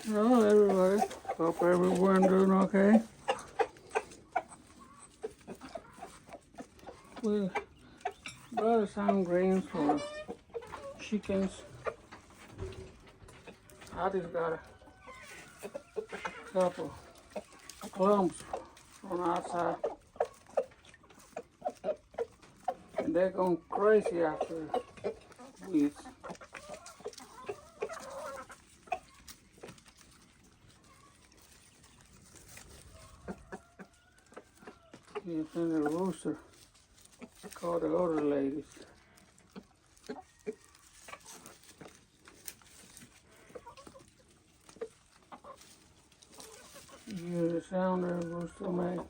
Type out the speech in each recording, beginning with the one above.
Hello, everybody. Hope everyone doing okay. We brought some greens for chickens. I just got a couple clumps on the outside, and they're going crazy after weeds. Yes, and the rooster called the other ladies. You hear the sound the rooster make?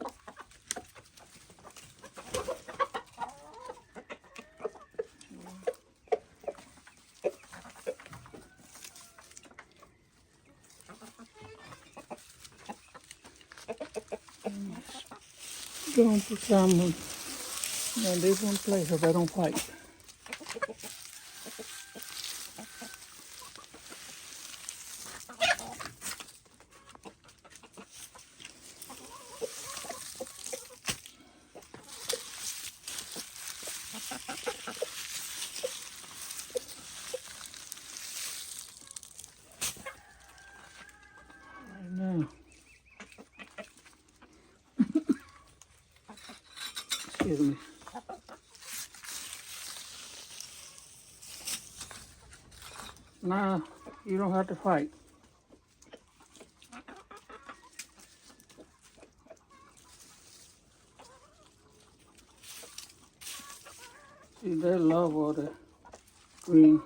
Going to put some in a different place so they don't fight. Right now. Excuse me. Now you don't have to fight. See, they love all the green.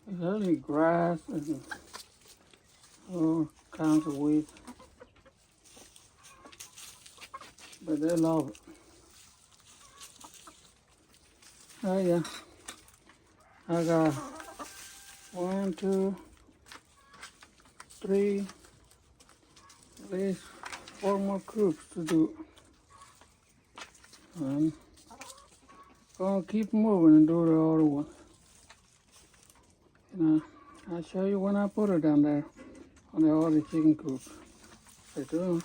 It's only grass and all kinds of weeds, but they love it. Oh yeah, I got 1, 2, 3, at least 4 more coops to do. I'm gonna keep moving and do the other one. And I'll show you when I put it down there on the other chicken coop. Stay tuned.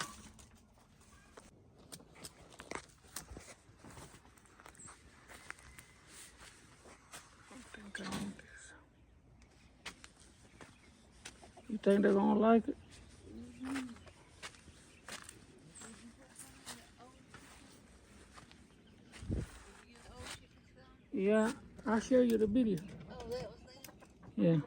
You think they're gonna like it? Yeah, I'll show you the video. Oh, that was there? Yeah.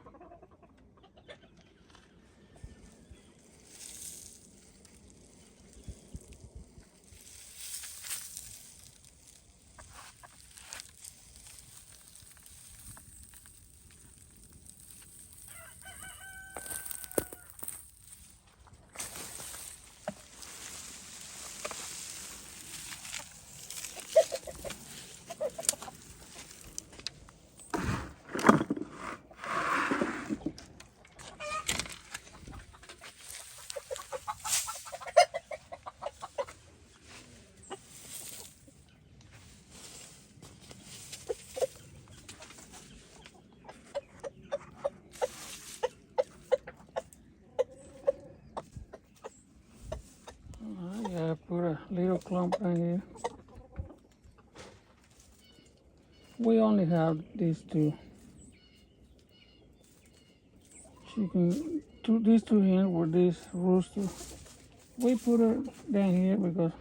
I put a little clump right here. We only have these two chicken, these two hens with this rooster. We put her down here because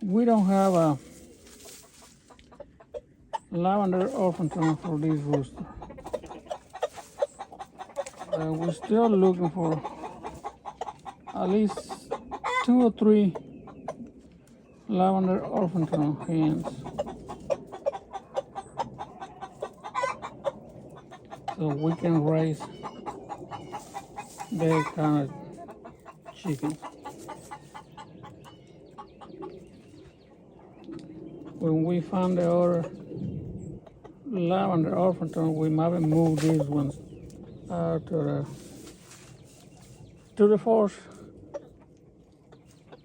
we don't have a lavender orphan for this rooster. We're still looking for at least 2 or 3 lavender orphan hens. So we can raise that kind of chicken. When we find the other lavender orphan, we might move these ones to the first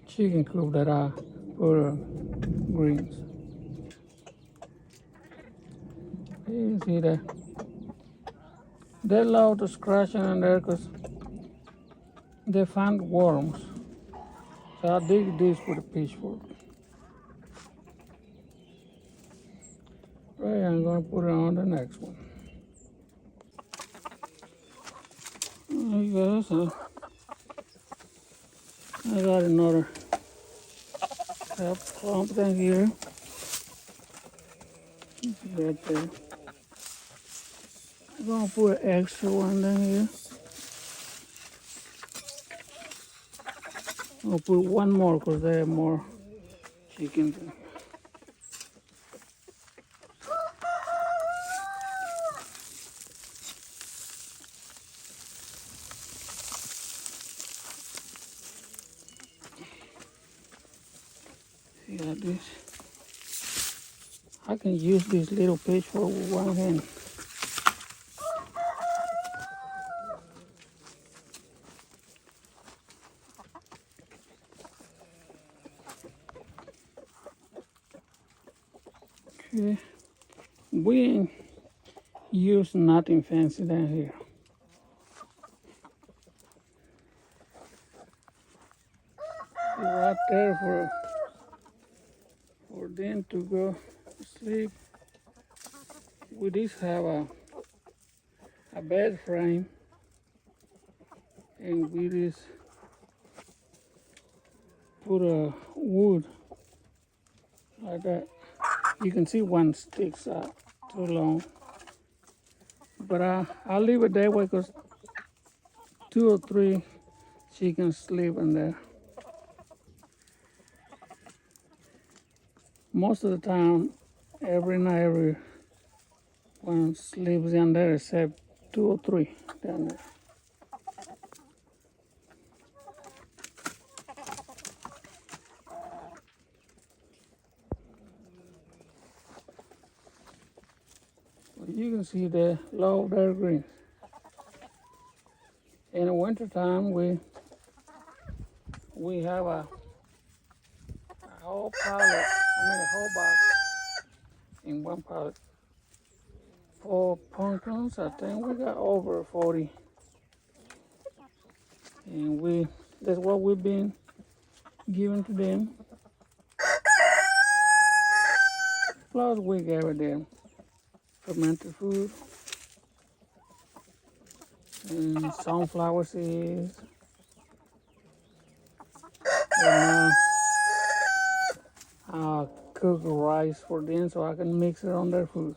chicken coop that I put greens. You can see that They love to scratching in there because they find worms. So I dig this with a pitchfork. Right, I'm gonna put it on the next one. There you go. So I got another clump down here. Right there. I'm gonna put an extra one down here. I'll put one more because there are more chickens. See like this. I can use this little pitchfork with one hand. Okay. We ain't use nothing fancy down here. Right there for them to go to sleep. We just have a bed frame, and we just put a wood like that. You can see one sticks out too long, but I'll leave it that way because 2 or 3 chickens sleep in there. Most of the time, every night, everyone sleeps in there except 2 or 3 down there. You can see the low their greens. In the winter time, we have a whole pallet, a whole box in one pallet for pumpkins. I think we got over 40, and that's what we've been giving to them. Plus, we gave them fermented food and sunflower seeds, and I cook rice for them so I can mix it on their food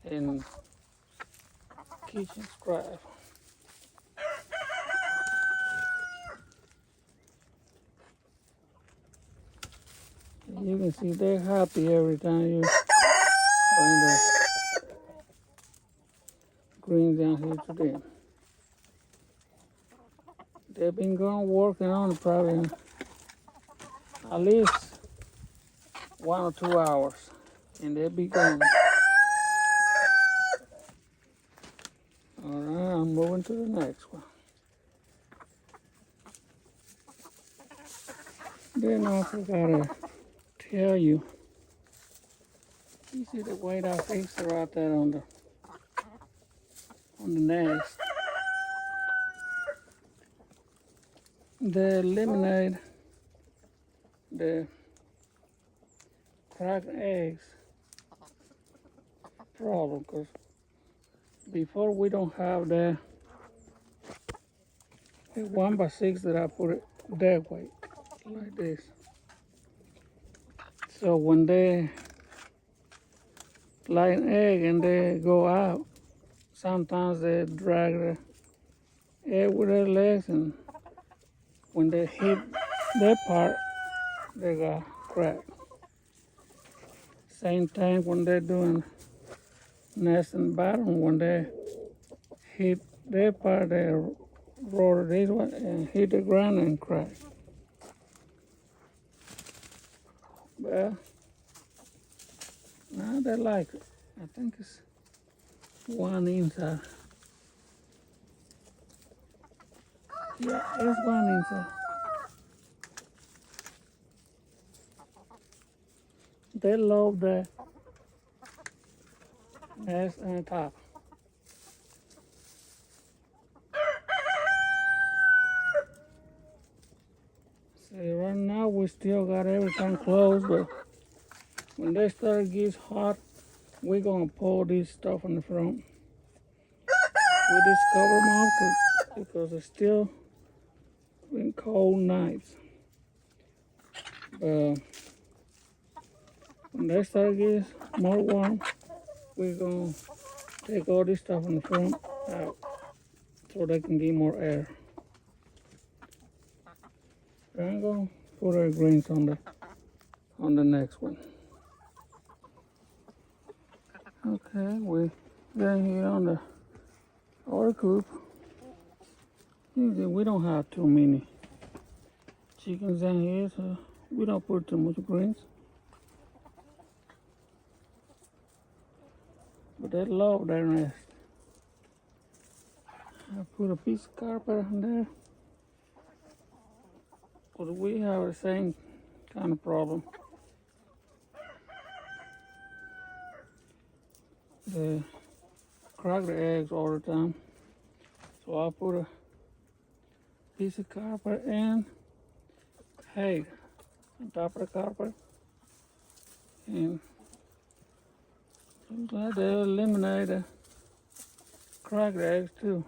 and kitchen scratch. You can see they're happy every time you bring the greens down here to them. They've been going working on it probably at least 1 or 2 hours, and they'll be gone. All right, I'm moving to the next one. Then I forgot to tell you. You see the white I fixed it right there on the nest. They eliminate the cracked eggs problem, because before we don't have the 1x6 that I put it that way, like this. So when they lay an egg and they go out, sometimes they drag the egg with their legs, and when they hit that part, they got cracked. Same thing when they're doing nest and bottom, when they hit their part, they roll this one and hit the ground and crack. Well, now they like it. I think it's one inside. Yeah, it's one inside. They love the nest on the top. we still got everything closed, but when they start gets hot, we're gonna pull this stuff in the front. We just cover them up because it's still been cold nights. When they start getting more warm, we're gonna take all this stuff in the front out so they can get more air. I'm gonna put our greens on the next one. Okay, we down here on the other coop. Usually we don't have too many chickens down here, so we don't put too much greens. But they love their nest. I put a piece of carpet on there. But we have the same kind of problem. They crack the eggs all the time. So I put a piece of carpet and hay on top of the carpet. And I'm glad they eliminate the cracked eggs too.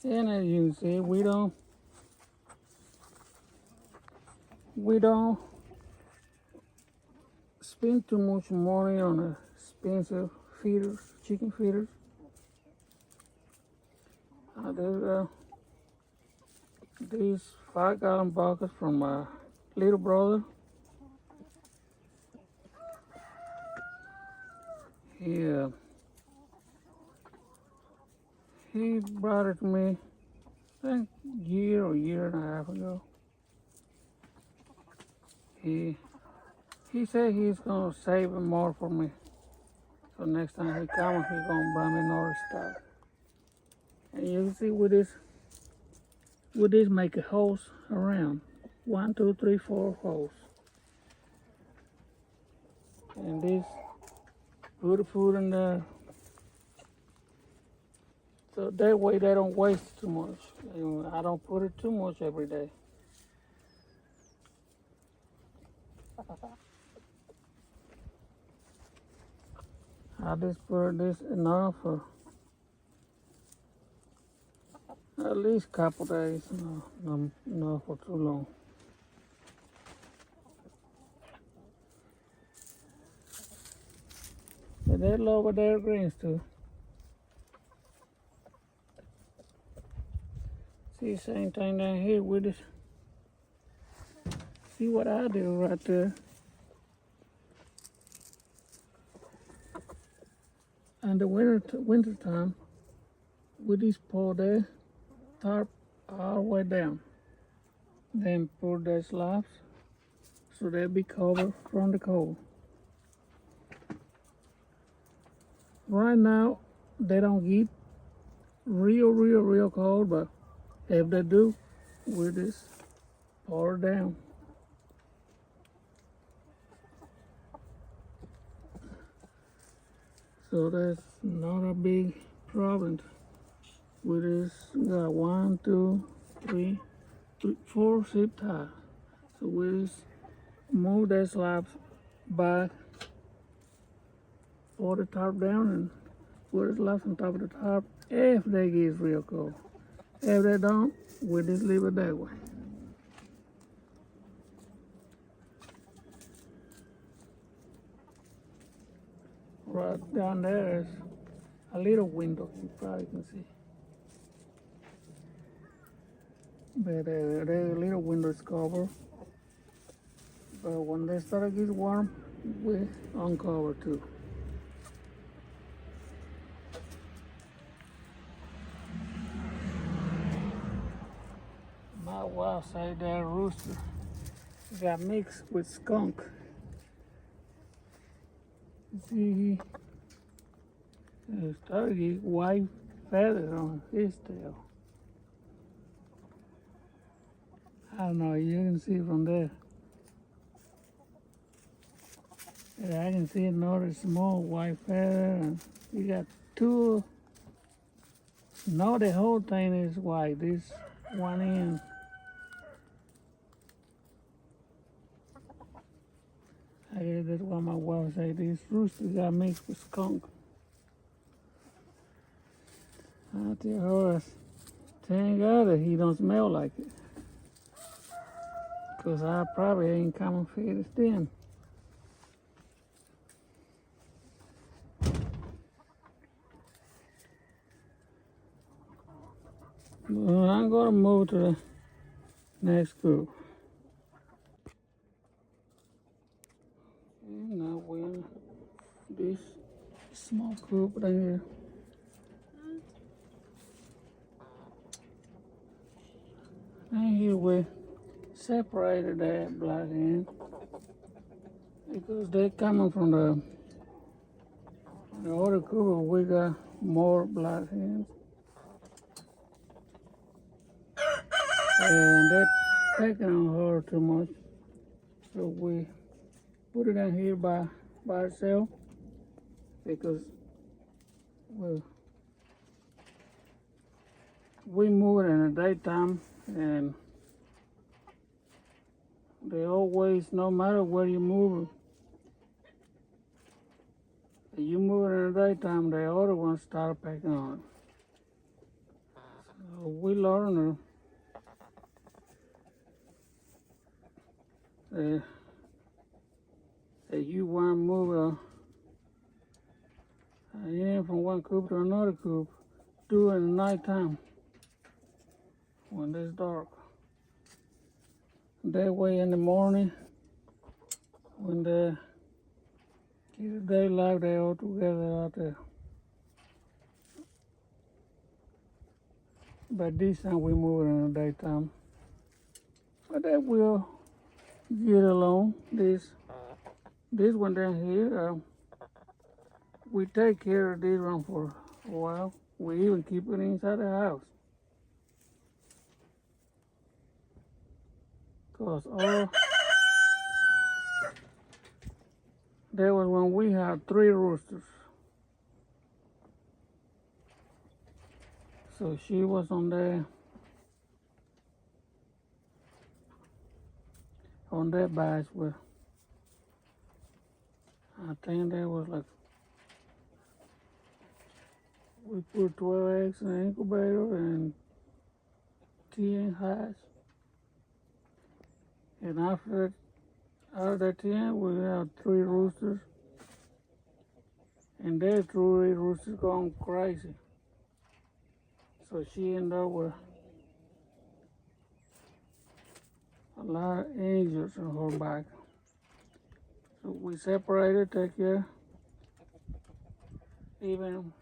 And as you can see, we don't spend too much money on expensive feeders, chicken feeders. There's these 5-gallon buckets from my little brother. He brought it to me, I think year or year and a half ago. He said he's gonna save more for me. So next time he comes, he's gonna bring me another stuff. And you can see with this make a holes around. 1, 2, 3, 4 holes. And this put the food in there. So that way they don't waste too much. I don't put it too much every day. I just put this enough for at least a couple days, not for too long. But they love their greens too. See, same thing down here with it. See what I do right there. And the winter time, with this pole there, tarp all the way down. Then put the slabs so they'll be covered from the cold. Right now, they don't get real cold, but if they do, we just pour it down. So that's not a big problem. We just got 1, 2, 3, 4 zip ties. So we just move that slabs back, pour the tarp down, and put the slabs on top of the tarp if they get real cold. If they don't, we just leave it that way. Right down there is a little window, you probably can see. But the little window is covered. But when they start to get warm, we uncover too. My wife said that rooster got mixed with skunk. See, he started to get white feathers on his tail. I don't know, you can see from there. Yeah, I can see another small white feather, and you got two. No, the whole thing is white. This one in. I guess that's why my wife say this rooster got mixed with skunk. I tell her, thank God that he don't smell like it. Cause I probably ain't coming fed it then. Well, I'm gonna move to the next coop. And now we're in this small coop right here. And here we separated that black hen because they coming from the other coop. We got more black hens, and they're pecking on her too much. So we put it in here by itself because well, we move it in the daytime, and they always, no matter where you move it, you move it in the daytime, the other ones start pecking on it. So we learn that you want to move in from one coop to another coop, do it in the nighttime when it's dark. That way in the morning, when they get the daylight, they all together out there. But this time we move it in the daytime. But that will get along. This one down here, we take care of this one for a while. We even keep it inside the house. Cause that was when we had 3 roosters. So she was on that batch with, I think that was like, we put 12 eggs in the incubator and 10 hatch. And after that, out of that 10, we have 3 roosters. And those 3 roosters gone crazy. So she ended up with a lot of injuries on her back. So we separated, take care, even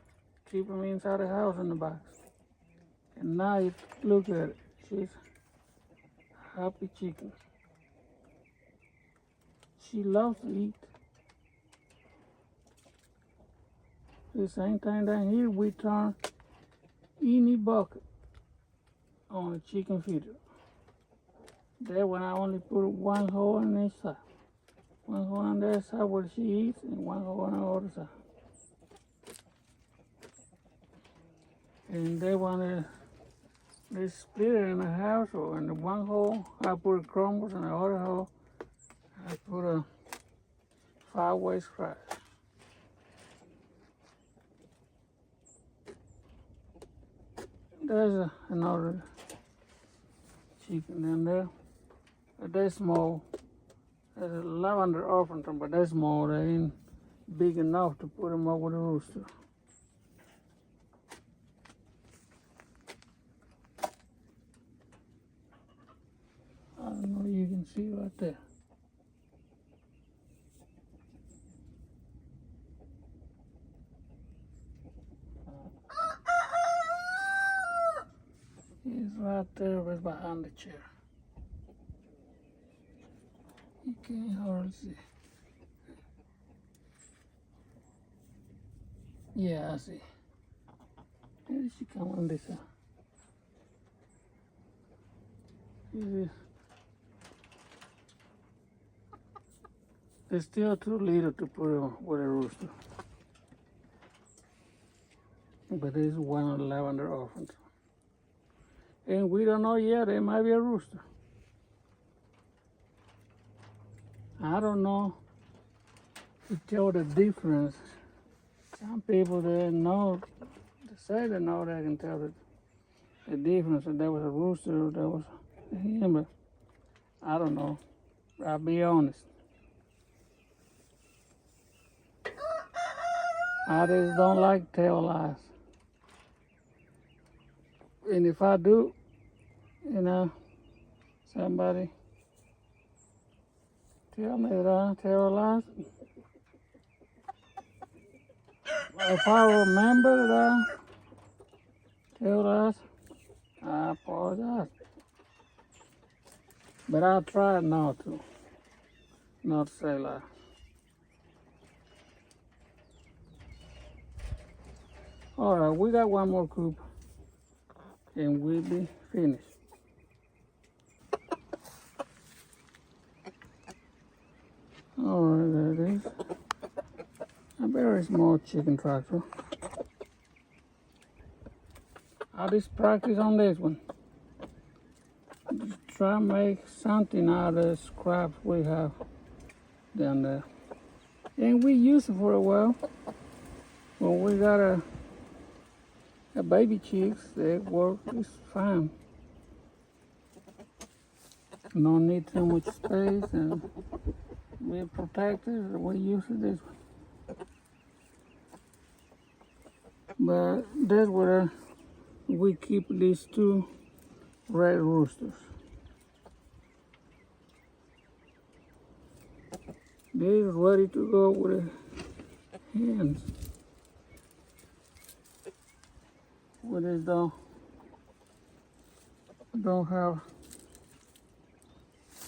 keep them inside the house in the box. And now you look at it, she's a happy chicken. She loves to eat. The same thing down here, we turn any bucket on a chicken feeder. That one I only put one hole on each side. One hole on that side where she eats and one hole on the other side. And they want they split it in the house, or in the one hole I put crumbles, in the other hole I put a 5-way scratch. There's another chicken in there. They're small. There's a lavender orphanton, but they're small. They ain't big enough to put them up with a rooster. I don't know, you can see right there. He's right there, right behind the chair. You can't hardly see. Yeah, I see. Here she come on this side. They're still too little to put with a rooster. But there's one lavender orphan. And we don't know yet, there might be a rooster. I don't know to tell the difference. Some people they know, they say they know they can tell the difference if there was a rooster or there was a hen, but I don't know. I'll be honest. I just don't like tell lies. And if I do, somebody tell me that I tell lies. If I remember that I tell lies, I apologize. But I try not to say lies. All right, we got one more coop, and we'll be finished. All right, there it is. A very small chicken tractor. I'll just practice on this one. Just try to make something out of the scraps we have down there. And we use it for a while. When we got a baby chicks, they work just fine. No need too much space, and we're protected. We use this one. But that's where we keep these two red roosters. They're ready to go with the hens. We just don't have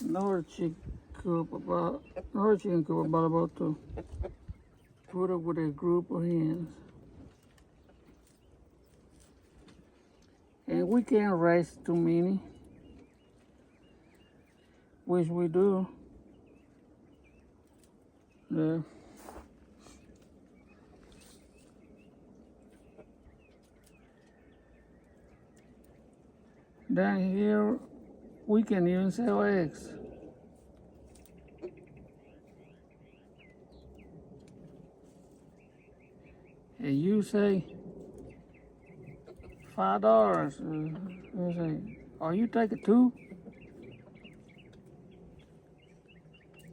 another chicken coop about to put up with a group of hens. And we can't raise too many, which we do. Down here, we can even sell eggs. And you say $5. You say, "Are you taking two?"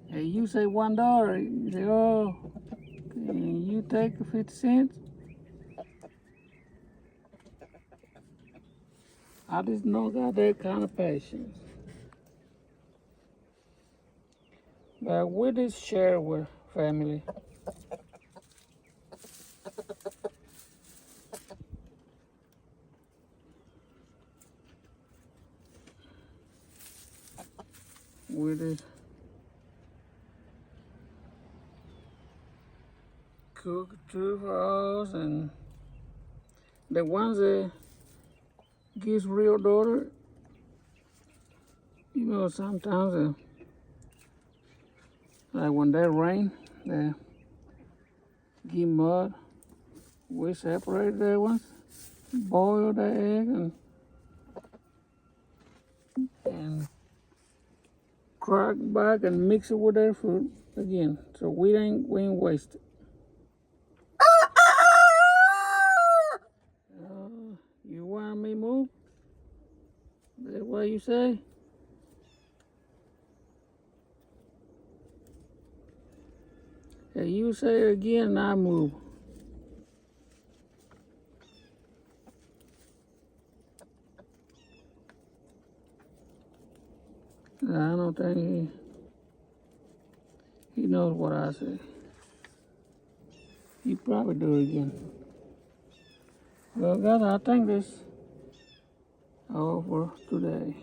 And you say $1. You say, "Oh, can you take 50 cents?" I just know got that kind of patience. But we just share with family. We just cook two for us, and the ones that gives real daughter, sometimes like when they rain, they give mud. We separate the ones, boil the egg, and crack back and mix it with their food again. So we ain't wasted. You want me move? That's what you say? Hey, you say it again and I move. I don't think he knows what I say. He probably do it again. Well, guys, I think this all for today.